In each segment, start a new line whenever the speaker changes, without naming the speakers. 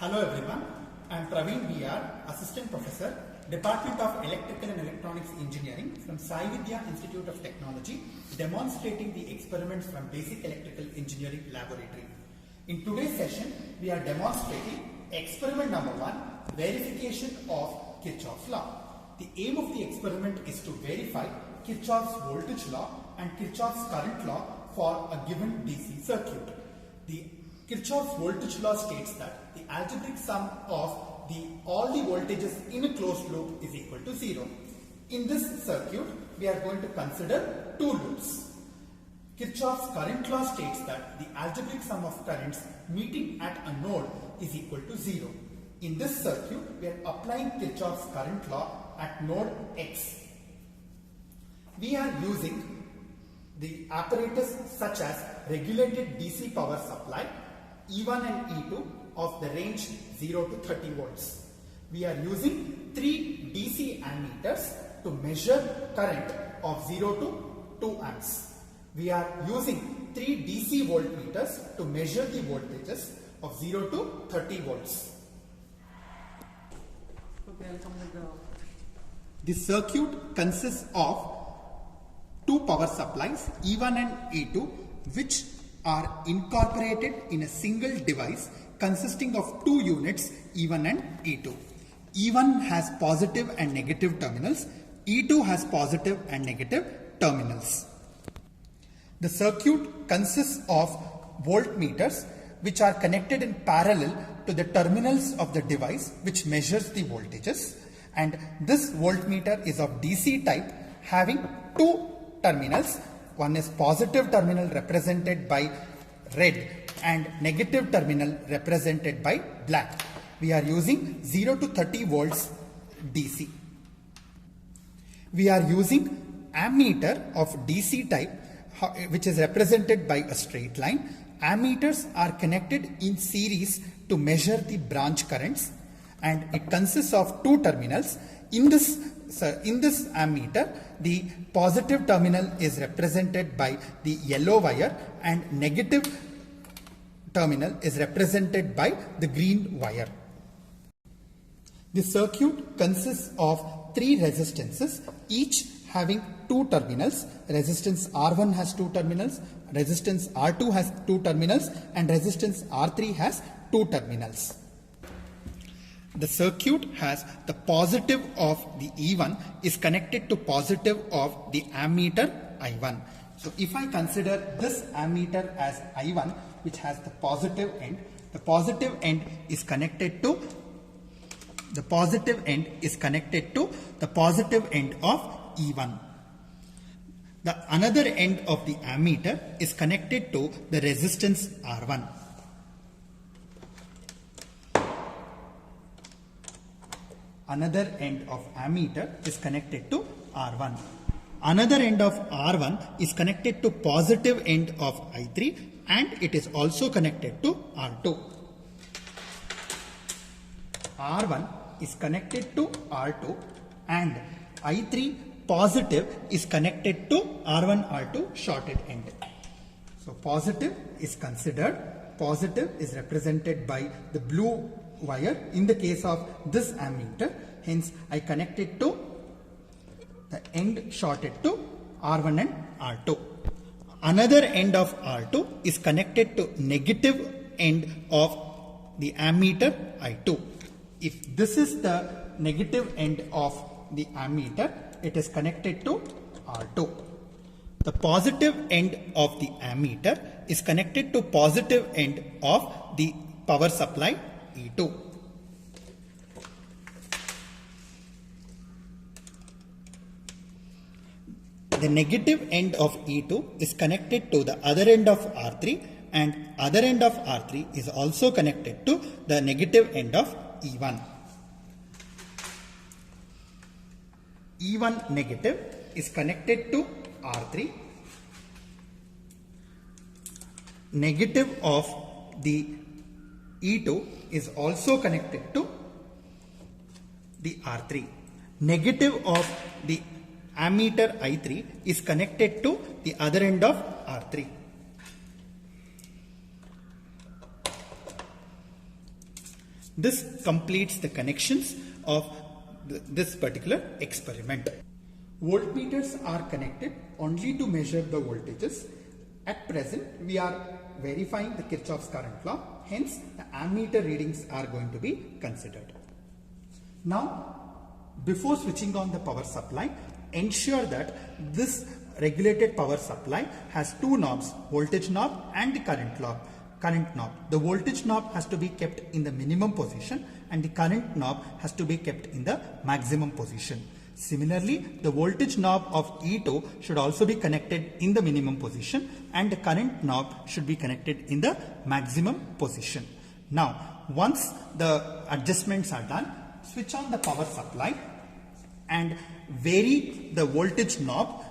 Hello everyone, I am Praveen BR, Assistant Professor, Department of Electrical and Electronics Engineering from Sai Vidya Institute of Technology, demonstrating the experiments from Basic Electrical Engineering Laboratory. In today's session, we are demonstrating experiment number 1, verification of Kirchhoff's law. The aim of the experiment is to verify Kirchhoff's voltage law and Kirchhoff's current law for a given DC circuit. The Kirchhoff's voltage law states that the algebraic sum of all the voltages in a closed loop is equal to 0. In this circuit, we are going to consider two loops. Kirchhoff's current law states that the algebraic sum of currents meeting at a node is equal to 0. In this circuit, we are applying Kirchhoff's current law at node X. We are using the apparatus such as regulated DC power supply E1 and E2 of the range 0 to 30 volts. We are using 3 DC ammeters to measure current of 0 to 2 amps. We are using 3 DC voltmeters to measure the voltages of 0 to 30 volts. The circuit consists of two power supplies E1 and E2, which are incorporated in a single device consisting of two units E1 and E2. E1 has positive and negative terminals. E2 has positive and negative terminals. The circuit consists of voltmeters which are connected in parallel to the terminals of the device which measures the voltages, and this voltmeter is of DC type having two terminals. One is positive terminal represented by red and negative terminal represented by black. We are using 0 to 30 volts DC. We are using ammeter of DC type which is represented by a straight line. Ammeters are connected in series to measure the branch currents, and it consists of two terminals. In this ammeter, the positive terminal is represented by the yellow wire and negative terminal is represented by the green wire. The circuit consists of 3 resistances, each having two terminals. Resistance R1 has two terminals, resistance R2 has two terminals, and resistance R3 has two terminals. The circuit has the positive of the E1 is connected to positive of the ammeter I1. So if I consider this ammeter as I1, which has the positive end, the positive end is connected to the positive end of E1. The another end of the ammeter is connected to the resistance R1. Another end of ammeter is connected to R1. Another end of R1 is connected to positive end of I3, and it is also connected to R2. R1 is connected to R2 and I3 positive is connected to R1 R2 shorted end. So positive is considered. Positive is represented by the blue wire in the case of this ammeter. Hence I connected to the end shorted to R1 and R2. Another end of R2 is connected to negative end of the ammeter I2. If this is the negative end of the ammeter, it is connected to R2. The positive end of the ammeter is connected to positive end of the power supply E2. The negative end of E2 is connected to the other end of R3, and other end of R3 is also connected to the negative end of E1. E1 negative is connected to R3. Negative of the E2 is also connected to the R3. Negative of the ammeter I3 is connected to the other end of R3. This completes the connections of this particular experiment. Voltmeters are connected only to measure the voltages. At present, we are verifying the Kirchhoff's current law. Hence, the ammeter readings are going to be considered. Now, before switching on the power supply, ensure that this regulated power supply has two knobs, voltage knob and the current knob. The voltage knob has to be kept in the minimum position and the current knob has to be kept in the maximum position. Similarly, the voltage knob of E2 should also be connected in the minimum position and the current knob should be connected in the maximum position. Now, once the adjustments are done, switch on the power supply and vary the voltage knob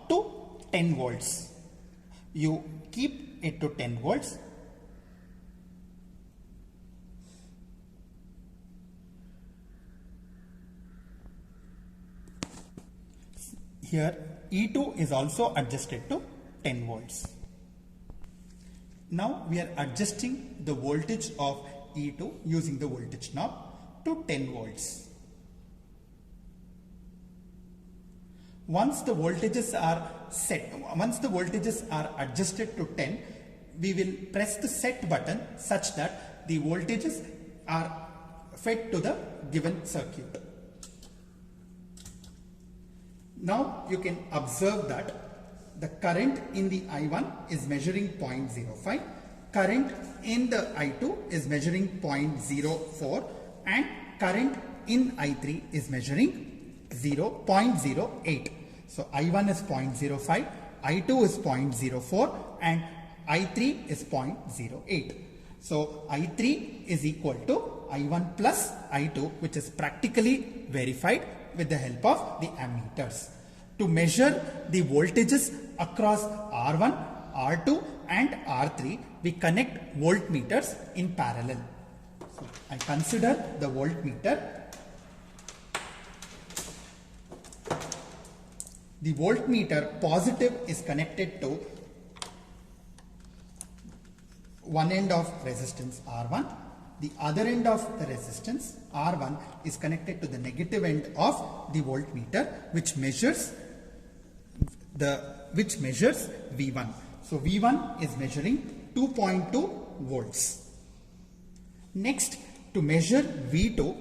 to 10 volts. You keep it to 10 volts. Here E2 is also adjusted to 10 volts. Now we are adjusting the voltage of E2 using the voltage knob to 10 volts. Once the voltages are adjusted to 10, we will press the set button such that the voltages are fed to the given circuit. Now you can observe that the current in the I1 is measuring 0.05, current in the I2 is measuring 0.04 and current in I3 is measuring 0.08. So I1 is 0.05, I2 is 0.04 and I3 is 0.08. So I3 is equal to I1 plus I2, which is practically verified with the help of the ammeters. To measure the voltages across R1, R2 and R3, we connect voltmeters in parallel. So I consider the voltmeter. The voltmeter positive is connected to one end of resistance R1. The other end of the resistance R1 is connected to the negative end of the voltmeter, which measures V1. So V1 is measuring 2.2 volts. Next, to measure V2,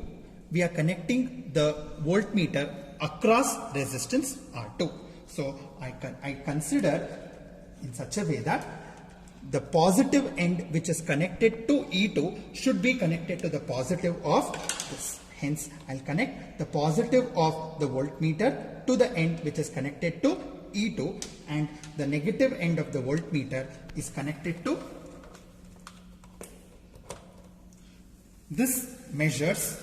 we are connecting the voltmeter across resistance R2. So I consider in such a way that the positive end which is connected to E2 should be connected to the positive of this. Hence, I'll connect the positive of the voltmeter to the end which is connected to E2 and the negative end of the voltmeter is connected to this. Measures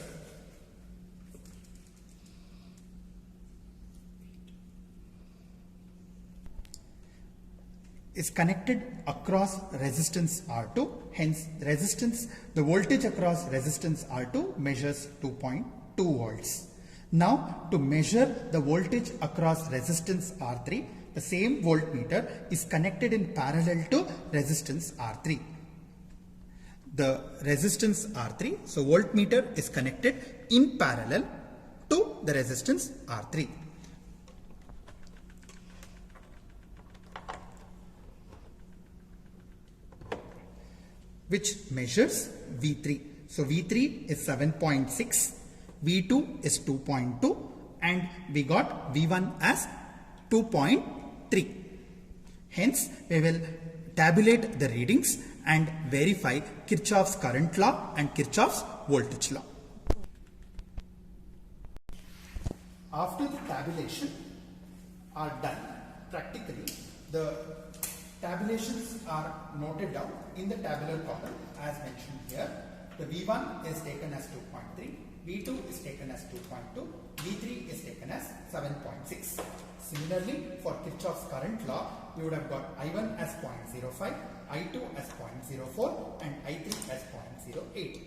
is connected across resistance R2. Hence, the voltage across resistance R2 measures 2.2 volts. Now, to measure the voltage across resistance R3, the same voltmeter is connected in parallel to resistance R3. The resistance R3, so voltmeter is connected in parallel to the resistance R3. Which measures V3. So V3 is 7.6, V2 is 2.2 and we got V1 as 2.3. Hence, we will tabulate the readings and verify Kirchhoff's current law and Kirchhoff's voltage law. After the tabulation are done, practically the tabulations are noted down in the tabular column as mentioned here. The V1 is taken as 2.3, V2 is taken as 2.2, V3 is taken as 7.6. Similarly, for Kirchhoff's current law, you would have got I1 as 0.05, I2 as 0.04 and I3 as 0.08.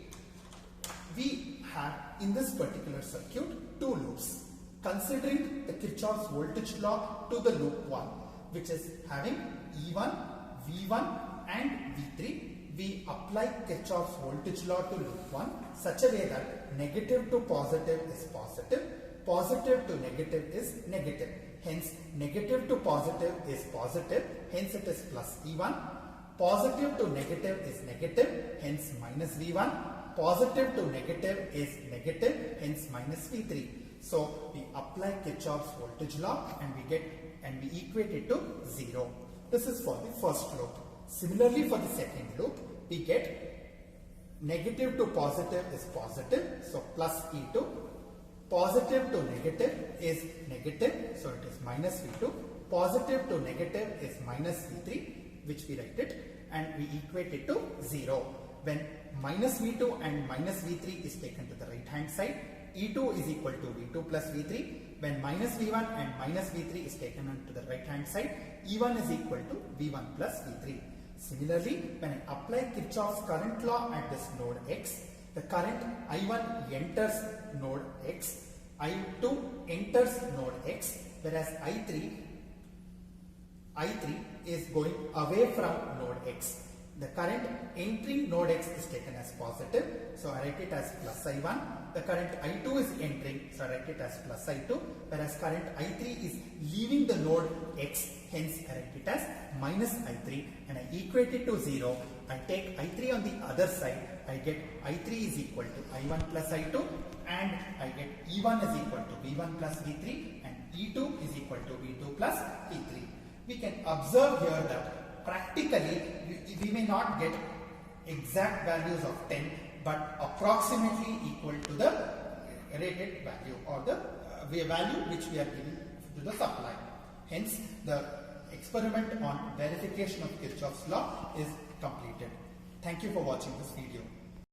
We have in this particular circuit two loops. Considering the Kirchhoff's voltage law to the loop 1, which is having E1, V1 and V3, we apply Kirchhoff's voltage law to loop 1 such a way that negative to positive is positive, positive to negative is negative. Hence, negative to positive is positive, hence it is plus V1. Positive to negative is negative, hence minus V1. Positive to negative is negative, hence minus V3. So we apply Kirchhoff's voltage law and we equate it to 0. This is for the first loop. Similarly, for the second loop, we get negative to positive is positive, so plus E2. Positive to negative is negative, so it is minus V2. Positive to negative is minus V3, which we write it, and we equate it to 0. When minus V2 and minus V3 is taken to the right hand side, E2 is equal to V2 plus V3. When minus V1 and minus V3 is taken to the right hand side, E1 is equal to V1 plus V3. Similarly, when I apply Kirchhoff's current law at this node X, the current I1 enters node X, I2 enters node X, whereas I3 is going away from node X. The current entering node X is taken as positive, so I write it as plus I1. The current I2 is entering, so I write it as plus I2, whereas current I3 is leaving the node X, hence I write it as minus I3, and I equate it to 0. I take I3 on the other side, I get I3 is equal to I1 plus I2, and I get E1 is equal to V1 plus V3, and E2 is equal to V2 plus V3. We can observe here that practically we may not get exact values of 10, but approximately equal to the rated value or the value which we are giving to the supply. Hence, the experiment on verification of Kirchhoff's law is completed. Thank you for watching this video.